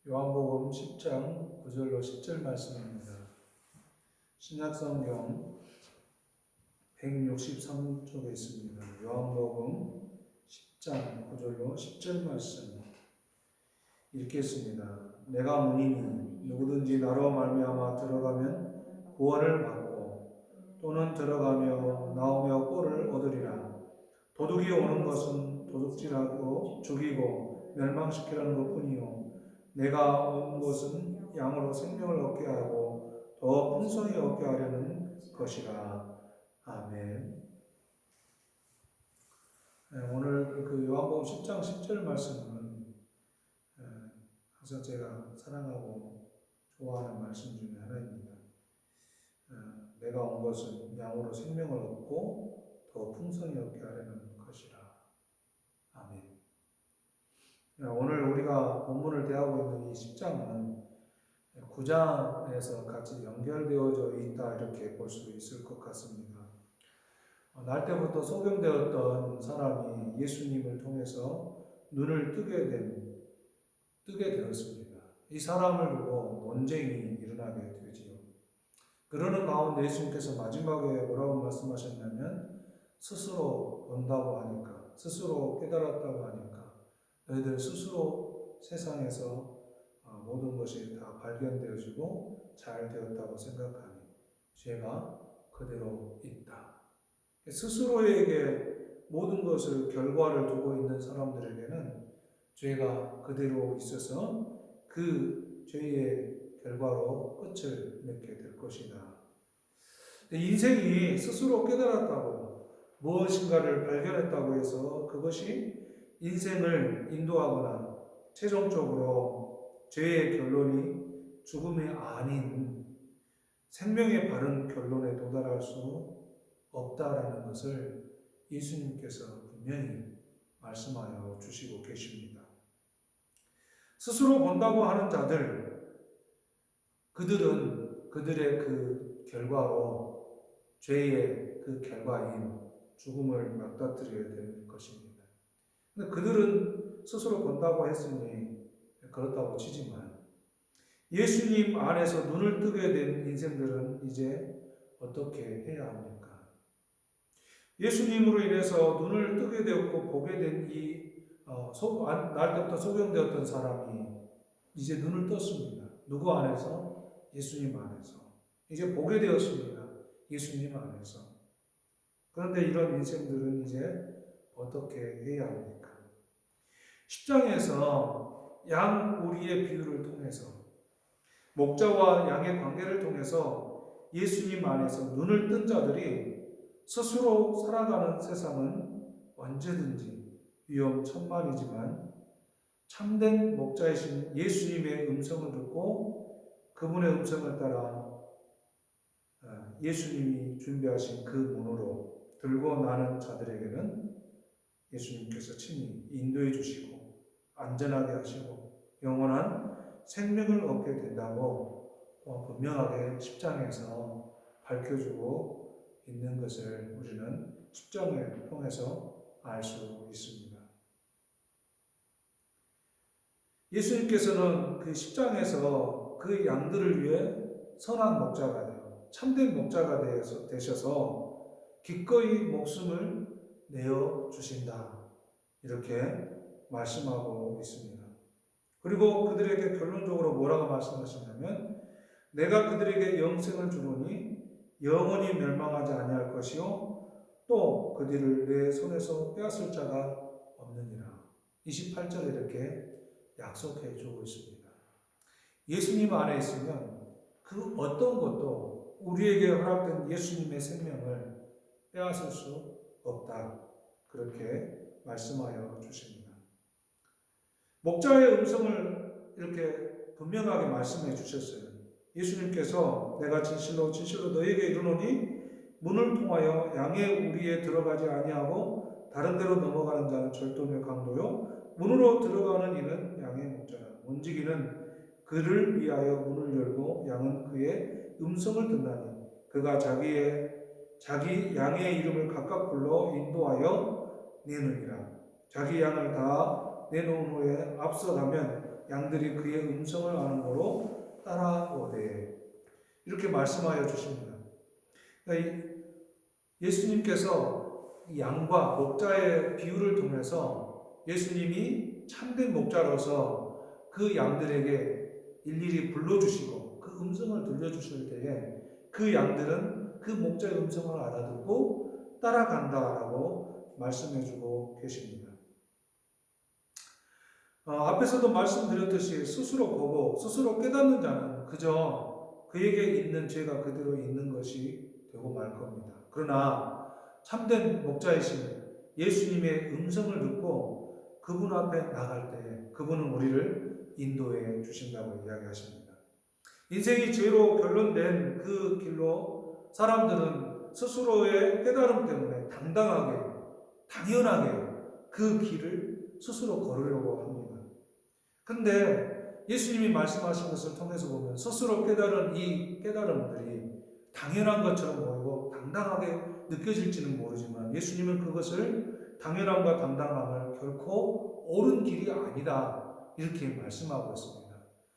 요한복음 10장 9절로 10절 말씀입니다. 신약성경 163쪽에 있습니다. 요한복음 10장 9절로 10절 말씀 읽겠습니다. 내가 문이니 누구든지 나로 말미암아 들어가면 구원을 받고 또는 들어가며 나오며 꼴을 얻으리라. 도둑이 오는 것은 도둑질하고 죽이고 멸망시키라는 것뿐이요 내가 온 것은 양으로 생명을 얻게 하고 더 풍성히 얻게 하려는 것이라. 아멘. 오늘 그 요한복음 10장 10절 말씀은 항상 제가 사랑하고 좋아하는 말씀 중에 하나입니다. 내가 온 것은 양으로 생명을 얻고 더 풍성히 얻게 하려는 것이라. 아멘. 오늘 우리가 본문을 대하고 있는 이 10장은 9장에서 같이 연결되어져 있다 이렇게 볼 수 있을 것 같습니다. 날 때부터 소경되었던 사람이 예수님을 통해서 눈을 뜨게 되었습니다. 이 사람을 두고 논쟁이 일어나게 되지요. 그러는 가운데 예수님께서 마지막에 뭐라고 말씀하셨냐면 스스로 본다고 하니까, 스스로 깨달았다고 하니까 너희들 스스로 세상에서 모든 것이 다 발견되어지고 잘 되었다고 생각하니 죄가 그대로 있다. 스스로에게 모든 것을 결과를 두고 있는 사람들에게는 죄가 그대로 있어서 그 죄의 결과로 끝을 맺게 될 것이다. 인생이 스스로 깨달았다고 무엇인가를 발견했다고 해서 그것이 인생을 인도하거나 최종적으로 죄의 결론이 죽음이 아닌 생명의 바른 결론에 도달할 수 없다라는 것을 예수님께서 분명히 말씀하여 주시고 계십니다. 스스로 본다고 하는 자들, 그들은 그들의 그 결과로 죄의 그 결과인 죽음을 맞닥뜨려야 될 것입니다. 그들은 스스로 본다고 했으니 그렇다고 치지만 예수님 안에서 눈을 뜨게 된 인생들은 이제 어떻게 해야 합니까? 예수님으로 인해서 눈을 뜨게 되었고 보게 된 날 때부터 소경되었던 사람이 이제 눈을 떴습니다. 누구 안에서? 예수님 안에서. 이제 보게 되었습니다. 예수님 안에서. 그런데 이런 인생들은 이제 어떻게 해야 합니까? 10장에서 양 우리의 비유를 통해서 목자와 양의 관계를 통해서 예수님 안에서 눈을 뜬 자들이 스스로 살아가는 세상은 언제든지 위험천만이지만 참된 목자이신 예수님의 음성을 듣고 그분의 음성을 따라 예수님이 준비하신 그 문으로 들고 나는 자들에게는 예수님께서 친히 인도해 주시고 안전하게 하시고 영원한 생명을 얻게 된다고 분명하게 10장에서 밝혀주고 있는 것을 우리는 10장을 통해서 알 수 있습니다. 예수님께서는 그 10장에서 그 양들을 위해 선한 목자가 되어 참된 목자가 되셔서 기꺼이 목숨을 내어 주신다. 이렇게 말씀하고 있습니다. 그리고 그들에게 결론적으로 뭐라고 말씀하시냐면 내가 그들에게 영생을 주노니 영원히 멸망하지 아니할 것이요 또 그들을 내 손에서 빼앗을 자가 없느니라. 28절에 이렇게 약속해 주고 있습니다. 예수님 안에 있으면 그 어떤 것도 우리에게 허락된 예수님의 생명을 빼앗을 수 없다. 그렇게 말씀하여 주십니다. 목자의 음성을 이렇게 분명하게 말씀해 주셨어요. 예수님께서 내가 진실로 진실로 너에게 이르노니 문을 통하여 양의 우리에 들어가지 아니하고 다른 데로 넘어가는 자는 절도며 강도요 문으로 들어가는 이는 양의 목자라. 문지기는 그를 위하여 문을 열고 양은 그의 음성을 듣나니 그가 자기 양의 이름을 각각 불러 인도하여 내느니라. 자기 양을 다 내놓은 후에 앞서가면 양들이 그의 음성을 아는 거로 따라오되 이렇게 말씀하여 주십니다. 그러니까 예수님께서 양과 목자의 비유를 통해서 예수님이 참된 목자로서 그 양들에게 일일이 불러주시고 그 음성을 들려주실 때에 그 양들은 그 목자의 음성을 알아듣고 따라간다라고 말씀해주고 계십니다. 앞에서도 말씀드렸듯이 스스로 보고 스스로 깨닫는 자는 그저 그에게 있는 죄가 그대로 있는 것이 되고 말 겁니다. 그러나 참된 목자이신 예수님의 음성을 듣고 그분 앞에 나갈 때 그분은 우리를 인도해 주신다고 이야기하십니다. 인생이 죄로 결론된 그 길로 사람들은 스스로의 깨달음 때문에 당당하게, 당연하게 그 길을 스스로 걸으려고 합니다. 근데 예수님이 말씀하신 것을 통해서 보면 스스로 깨달은 이 깨달음들이 당연한 것처럼 보이고 당당하게 느껴질지는 모르지만 예수님은 그것을 당연함과 당당함을 결코 옳은 길이 아니다 이렇게 말씀하고 있습니다.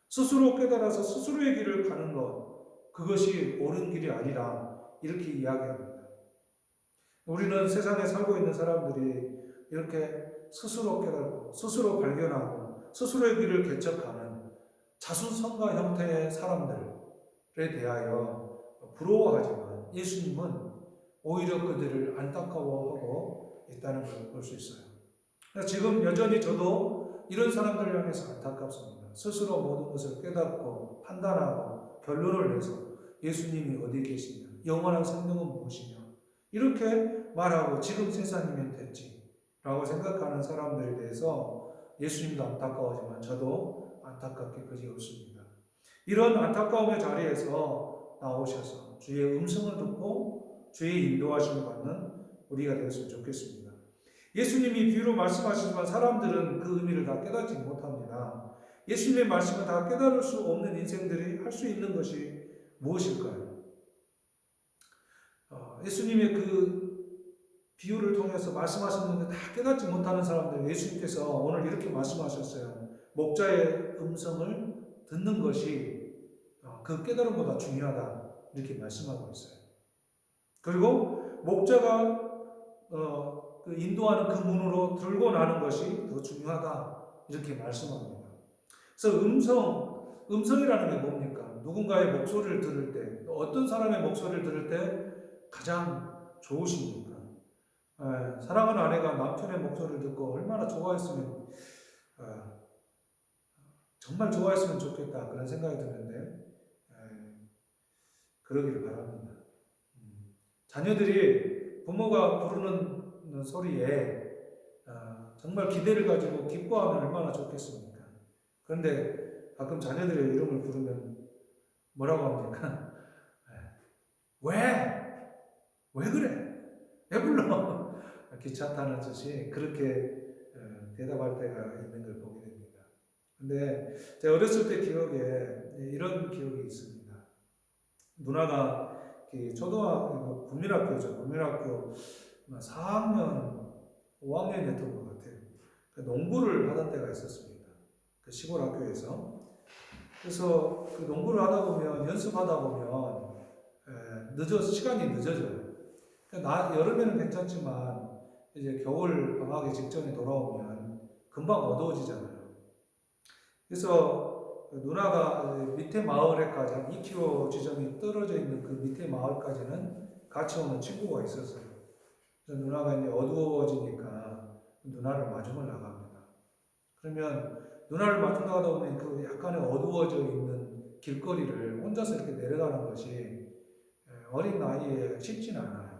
스스로 깨달아서 스스로의 길을 가는 것 그것이 옳은 길이 아니라 이렇게 이야기합니다. 우리는 세상에 살고 있는 사람들이 이렇게 스스로 깨닫고 스스로 발견하고 스스로의 길을 개척하는 자수성가 형태의 사람들에 대하여 부러워하지만 예수님은 오히려 그들을 안타까워하고 있다는 걸 볼 수 있어요. 지금 여전히 저도 이런 사람들을 향해서 안타깝습니다. 스스로 모든 것을 깨닫고 판단하고 결론을 내서 예수님이 어디 계시냐, 영원한 생명은 무엇이냐 이렇게 말하고 지금 세상이면 됐지 라고 생각하는 사람들에 대해서 예수님도 안타까워하지만 저도 안타깝게 그지없습니다. 이런 안타까움의 자리에서 나오셔서 주의 음성을 듣고 주의 인도하심을 받는 우리가 되었으면 좋겠습니다. 예수님이 비유로 말씀하시지만 사람들은 그 의미를 다 깨닫지 못합니다. 예수님의 말씀을 다 깨달을 수 없는 인생들이 할 수 있는 것이 무엇일까요? 예수님의 그 비유를 통해서 말씀하셨는데 다 깨닫지 못하는 사람들 예수님께서 오늘 이렇게 말씀하셨어요. 목자의 음성을 듣는 것이 그 깨달음보다 중요하다 이렇게 말씀하고 있어요. 그리고 목자가 그 인도하는 그 문으로 들고 나는 것이 더 중요하다 이렇게 말씀합니다. 그래서 음성이라는 게 뭡니까? 누군가의 목소리를 들을 때 어떤 사람의 목소리를 들을 때 가장 좋으십니까? 사랑하는 아내가 남편의 목소리를 듣고 얼마나 좋아했으면 정말 좋아했으면 좋겠다 그런 생각이 드는데 그러기를 바랍니다. 자녀들이 부모가 부르는 소리에 정말 기대를 가지고 기뻐하면 얼마나 좋겠습니까? 그런데 가끔 자녀들의 이름을 부르면 뭐라고 합니까? 왜? 왜 그래? 왜 불러? 기차 타는 듯이 그렇게 대답할 때가 있는 걸 보게 됩니다. 근데 제가 어렸을 때 기억에 이런 기억이 있습니다. 누나가 초등학교, 국민학교죠. 국민학교 4학년, 5학년이었던 것 같아요. 농구를 하던 때가 있었습니다. 그 시골 학교에서. 그래서 그 농구를 하다 보면, 연습하다 보면, 시간이 늦어져요. 여름에는 괜찮지만, 이제 겨울 방학의 직전에 돌아오면 금방 어두워지잖아요. 그래서 누나가 밑에 마을에까지 한 2km 지점이 떨어져 있는 그 밑에 마을까지는 같이 오는 친구가 있었어요. 그래서 누나가 이제 어두워지니까 누나를 마중을 나갑니다. 그러면 누나를 마중 나가다 보면 그 약간의 어두워져 있는 길거리를 혼자서 이렇게 내려가는 것이 어린 나이에 쉽지는 않아요.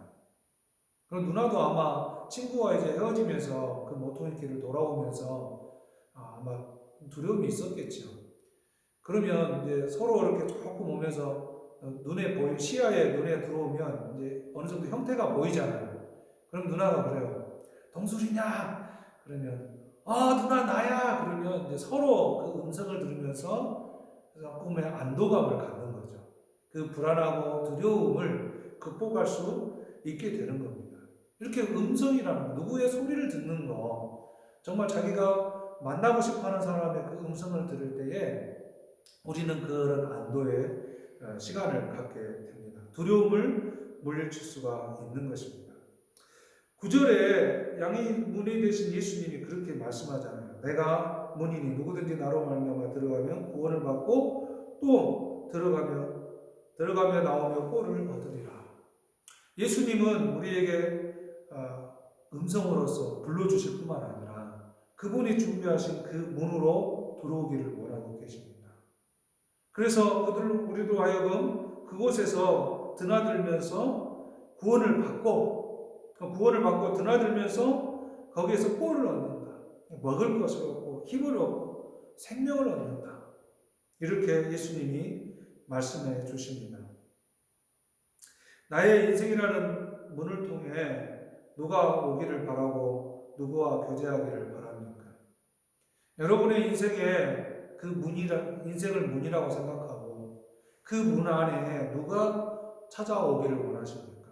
그럼 누나도 아마 친구와 이제 헤어지면서 그 모퉁이 길을 돌아오면서 아마 두려움이 있었겠죠. 그러면 이제 서로 이렇게 조금 오면서 시야에 눈에 들어오면 이제 어느 정도 형태가 보이잖아요. 그럼 누나가 그래요. 동술이냐? 그러면 누나 나야. 그러면 이제 서로 그 음성을 들으면서 조금의 안도감을 갖는 거죠. 그 불안하고 두려움을 극복할 수 있게 되는 겁니다. 이렇게 음성이라는 거, 누구의 소리를 듣는 거, 정말 자기가 만나고 싶어하는 사람의 그 음성을 들을 때에 우리는 그런 안도의 시간을 갖게 됩니다. 두려움을 물리칠 수가 있는 것입니다. 9절에 양이 문이 되신 예수님이 그렇게 말씀하잖아요. 내가 문이니 누구든지 나로 말미암아 들어가면 구원을 받고 또 들어가며 나오며 꼴을 얻으리라. 예수님은 우리에게 음성으로서 불러주실 뿐만 아니라 그분이 준비하신 그 문으로 들어오기를 원하고 계십니다. 그래서 우리도 하여금 그곳에서 드나들면서 구원을 받고 드나들면서 거기에서 꼴을 얻는다. 먹을 것을 얻고 힘을 얻고 생명을 얻는다. 이렇게 예수님이 말씀해 주십니다. 나의 인생이라는 문을 통해 누가 오기를 바라고 누구와 교제하기를 바랍니까? 여러분의 인생에 인생을 문이라고 생각하고 그 문 안에 누가 찾아오기를 원하십니까?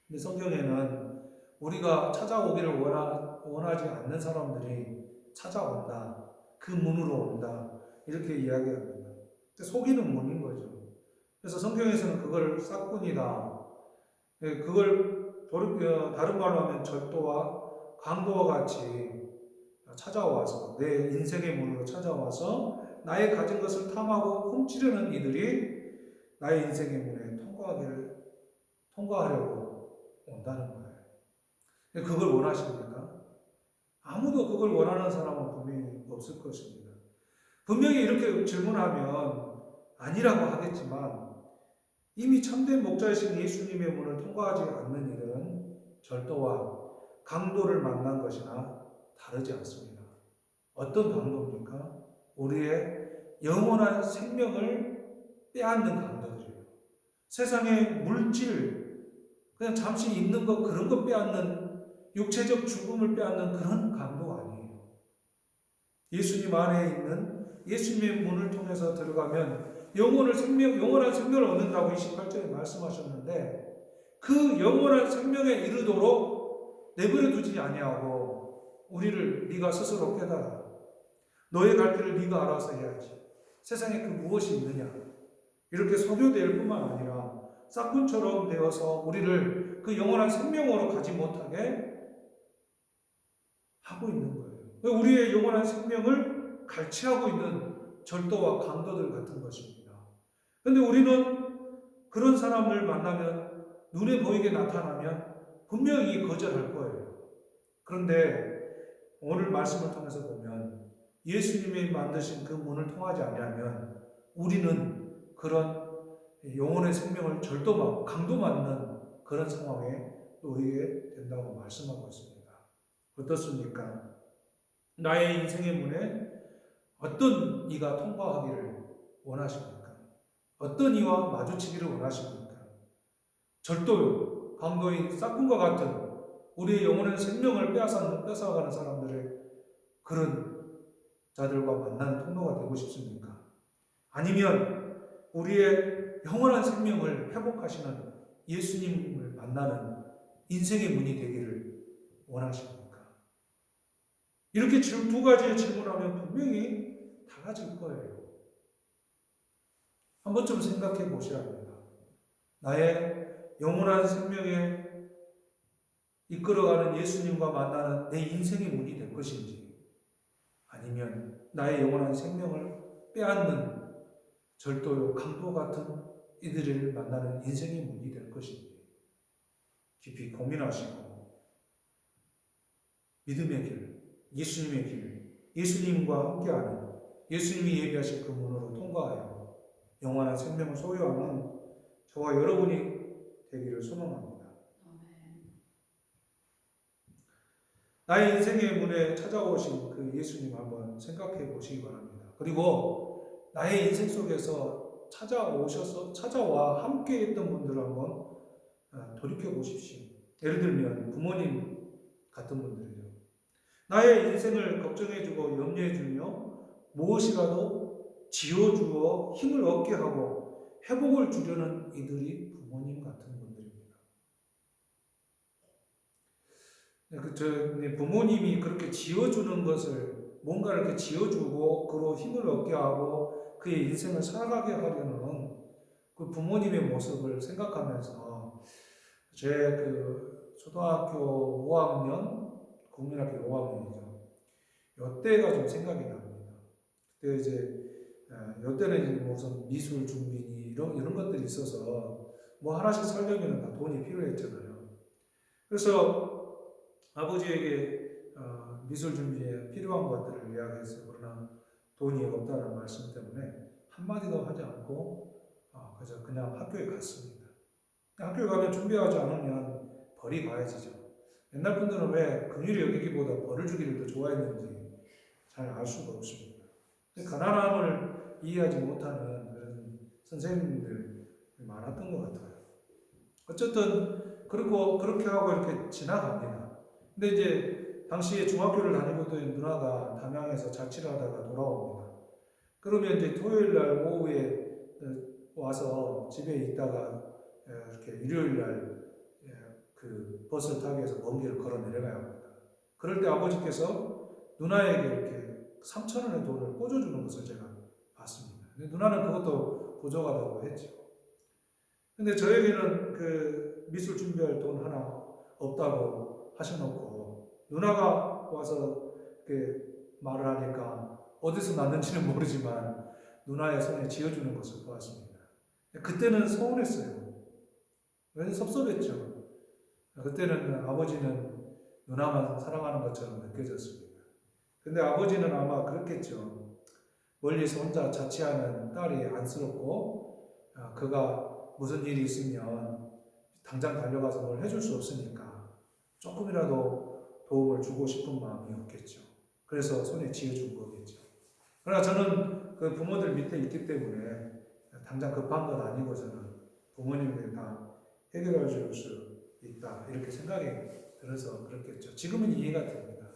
근데 성경에는 우리가 찾아오기를 원하지 않는 사람들이 찾아온다. 그 문으로 온다. 이렇게 이야기합니다. 속이는 문인 거죠. 그래서 성경에서는 그걸 싹군이다. 그걸 다른 말로 하면 절도와 강도와 같이 찾아와서 내 인생의 문으로 찾아와서 나의 가진 것을 탐하고 훔치려는 이들이 나의 인생의 문에 통과하려고 온다는 거예요. 그걸 원하십니까? 아무도 그걸 원하는 사람은 분명히 없을 것입니다. 분명히 이렇게 질문하면 아니라고 하겠지만 이미 참된 목자이신 예수님의 문을 통과하지 않는 이들은 절도와 강도를 만난 것이나 다르지 않습니다. 어떤 강도입니까? 우리의 영원한 생명을 빼앗는 강도들이에요. 세상의 물질, 그냥 잠시 있는 것 그런 거 빼앗는 육체적 죽음을 빼앗는 그런 강도가 아니에요. 예수님 안에 있는 예수님의 문을 통해서 들어가면 영원한 생명을 얻는다고 28절에 말씀하셨는데 그 영원한 생명에 이르도록 내버려 두지 아니하고 우리를 네가 스스로 깨달아. 너의 갈 길을 네가 알아서 해야지. 세상에 그 무엇이 있느냐. 이렇게 소교될 뿐만 아니라 싹군처럼 되어서 우리를 그 영원한 생명으로 가지 못하게 하고 있는 거예요. 우리의 영원한 생명을 갈취하고 있는 절도와 강도들 같은 것입니다. 그런데 우리는 그런 사람을 만나면 눈에 보이게 나타나면 분명히 거절할 거예요. 그런데 오늘 말씀을 통해서 보면 예수님이 만드신 그 문을 통하지 않으면 우리는 그런 영혼의 생명을 절도받고 강도받는 그런 상황에 놓이게 된다고 말씀하고 있습니다. 어떻습니까? 나의 인생의 문에 어떤 이가 통과하기를 원하십니까? 어떤 이와 마주치기를 원하십니까? 절도, 강도인 싹군과 같은 우리의 영혼의 생명을 뺏어가는 사람들의 그런 자들과 만나는 통로가 되고 싶습니까? 아니면 우리의 영원한 생명을 회복하시는 예수님을 만나는 인생의 문이 되기를 원하십니까? 이렇게 두 가지의 질문하면 분명히 달라질 거예요. 한 번쯤 생각해 보셔야 합니다. 나의 영원한 생명에 이끌어가는 예수님과 만나는 내 인생의 문이 될 것인지 아니면 나의 영원한 생명을 빼앗는 절도요, 강도 같은 이들을 만나는 인생의 문이 될 것인지 깊이 고민하시고 믿음의 길, 예수님의 길, 예수님과 함께하는 예수님이 예비하신 그 문으로 통과하여 영원한 생명을 소유하는 저와 여러분이 되기를 소망합니다. 나의 인생의 문에 찾아오신 그 예수님 한번 생각해 보시기 바랍니다. 그리고 나의 인생 속에서 찾아와 함께 했던 분들을 한번 돌이켜 보십시오. 예를 들면 부모님 같은 분들이죠. 나의 인생을 걱정해주고 염려해주며 무엇이라도 지어주어 힘을 얻게 하고 회복을 주려는 이들이 부모님 같은 분들입니다. 부모님이 그렇게 지어주는 것을 뭔가 이렇게 지어주고 그로 힘을 얻게 하고 그의 인생을 살아가게 하려는 그 부모님의 모습을 생각하면서 제 초등학교 5학년, 국민학교 5학년이죠. 요때가 좀 생각이 납니다. 그때 요때는 이제 무슨 미술 준비니 이런 것들이 있어서 뭐 하나씩 살려면 다 돈이 필요했잖아요. 그래서 아버지에게 미술 준비에 필요한 것들을 이야기했어요. 그러나 돈이 없다는 말씀 때문에 한마디도 하지 않고 그냥 학교에 갔습니다. 학교에 가면 준비하지 않으면 벌이 가해지죠. 옛날 분들은 왜 긍휼히 여기기보다 벌을 주기를 더 좋아했는지 잘 알 수가 없습니다. 가난함을 이해하지 못하는 그런 선생님들 많았던 것 같아요. 어쨌든 그렇게 하고 이렇게 지나갑니다. 근데 이제 당시에 중학교를 다니고 있던 누나가 담양에서 자취를 하다가 돌아옵니다. 그러면 이제 토요일 날 오후에 와서 집에 있다가 이렇게 일요일 날 그 버스를 타기 위해서 먼 길을 걸어 내려가야 합니다. 그럴 때 아버지께서 누나에게 이렇게 3,000원의 돈을 꽂아주는 것을 제가 봤습니다. 근데 누나는 그것도 부족하다고 했죠. 근데 저에게는 그 미술 준비할 돈 하나 없다고 하셔놓고 누나가 와서 말을 하니까 어디서 났는지는 모르지만 누나의 손에 쥐어주는 것을 보았습니다. 그때는 서운했어요. 왠지 섭섭했죠. 그때는 아버지는 누나만 사랑하는 것처럼 느껴졌습니다. 근데 아버지는 아마 그렇겠죠. 멀리서 혼자 자취하는 딸이 안쓰럽고 그가 무슨 일이 있으면 당장 달려가서 뭘 해줄 수 없으니까 조금이라도 도움을 주고 싶은 마음이 없겠죠. 그래서 손에 쥐어준 거겠죠. 그러나 저는 그 부모들 밑에 있기 때문에 당장 급한 건 아니고 저는 부모님들이 다 해결해 줄 수 있다 이렇게 생각이 들어서 그렇겠죠. 지금은 이해가 됩니다.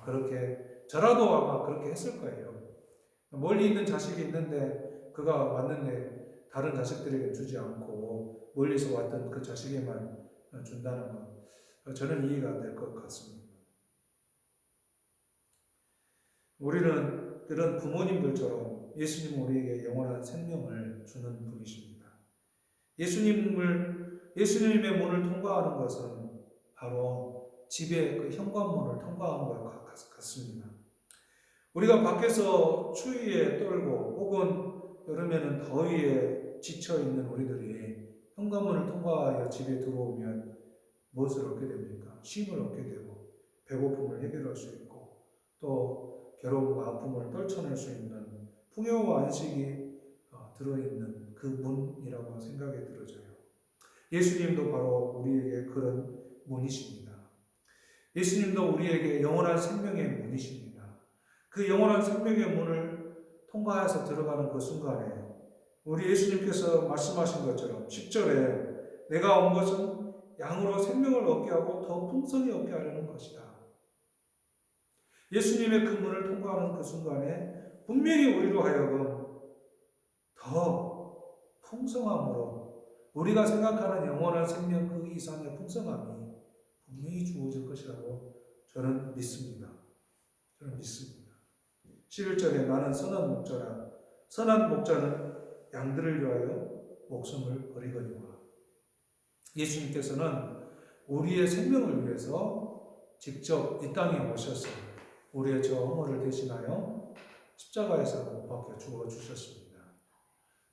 그렇게 저라도 아마 그렇게 했을 거예요. 멀리 있는 자식이 있는데 그가 왔는데 다른 자식들에게 주지 않고 멀리서 왔던 그 자식에만 준다는 것 저는 이해가 될 것 같습니다. 우리는 그런 부모님들처럼 예수님은 우리에게 영원한 생명을 주는 분이십니다. 예수님의 문을 통과하는 것은 바로 집의 그 현관문을 통과하는 것 같습니다. 우리가 밖에서 추위에 떨고 혹은 여름에는 더위에 지쳐 있는 우리들이 현관문을 통과하여 집에 들어오면 무엇을 얻게 됩니까? 쉼을 얻게 되고 배고픔을 해결할 수 있고 또 괴로움과 아픔을 떨쳐낼 수 있는 풍요와 안식이 들어있는 그 문이라고 생각이 들어져요. 예수님도 바로 우리에게 그런 문이십니다. 예수님도 우리에게 영원한 생명의 문이십니다. 그 영원한 생명의 문을 통과해서 들어가는 그 순간에 우리 예수님께서 말씀하신 것처럼 10절에 내가 온 것은 양으로 생명을 얻게 하고 더 풍성히 얻게 하려는 것이다. 예수님의 그 문을 통과하는 그 순간에 분명히 우리로 하여금 더 풍성함으로 우리가 생각하는 영원한 생명 그 이상의 풍성함이 분명히 주어질 것이라고 저는 믿습니다. 11절에 나는 선한 목자라. 선한 목자는 양들을 위하여 목숨을 버리거니와. 예수님께서는 우리의 생명을 위해서 직접 이 땅에 오셔서 우리의 저 허물을 대신하여 십자가에서 못 박혀 죽어 주셨습니다.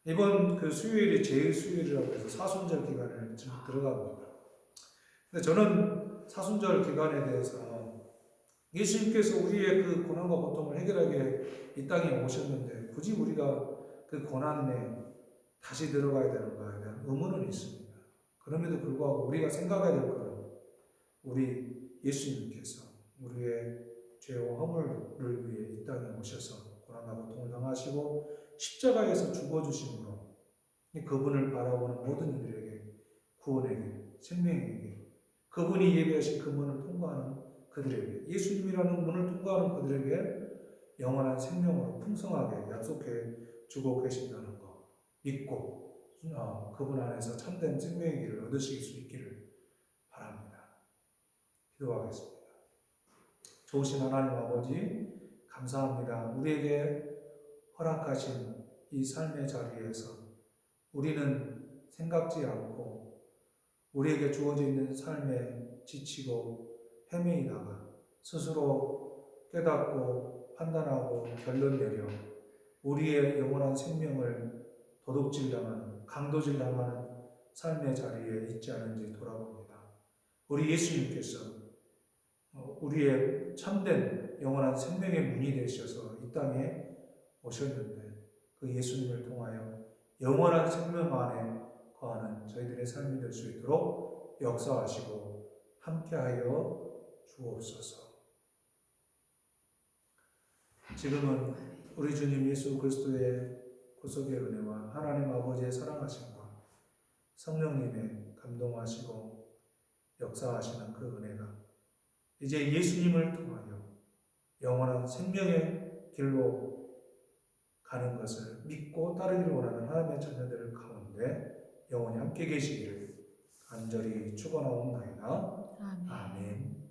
이번 그 수요일이 제일 수요일이라고 해서 사순절 기간에 들어갑니다. 근데 저는 사순절 기간에 대해서 예수님께서 우리의 그 고난과 고통을 해결하게 이 땅에 오셨는데 굳이 우리가 그 고난에 다시 들어가야 되는가에 대한 의문은 있습니다. 그럼에도 불구하고 우리가 생각해야 될 것은 우리 예수님께서 우리의 죄와 허물을 위해 이 땅에 오셔서 고난과 고통을 당하시고 십자가에서 죽어주심으로 그분을 바라보는 모든 이들에게 구원에게 생명에게 그분이 예배하신 그 문을 통과하는 그들에게 예수님이라는 문을 통과하는 그들에게 영원한 생명으로 풍성하게 약속해 주고 계신다는 것 믿고 그분 안에서 참된 생명의 길을 얻으실 수 있기를 바랍니다. 기도하겠습니다. 좋으신 하나님 아버지, 감사합니다. 우리에게 허락하신 이 삶의 자리에서 우리는 생각지 않고 우리에게 주어져 있는 삶에 지치고 헤매이다가 스스로 깨닫고 판단하고 결론 내려 우리의 영원한 생명을 도둑질당하는, 강도질당하는 삶의 자리에 있지 않은지 돌아봅니다. 우리 예수님께서 우리의 참된 영원한 생명의 문이 되셔서 이 땅에 오셨는데 그 예수님을 통하여 영원한 생명 안에 거하는 저희들의 삶이 될 수 있도록 역사하시고 함께하여 주옵소서. 지금은 우리 주님 예수 그리스도의 구속의 은혜와 하나님 아버지의 사랑하심과 성령님의 감동하시고 역사하시는 그 은혜가 이제 예수님을 통하여 영원한 생명의 길로 가는 것을 믿고 따르기를 원하는 하나님의 자녀들 가운데 영원히 함께 계시기를 간절히 축원하옵나이다. 아멘.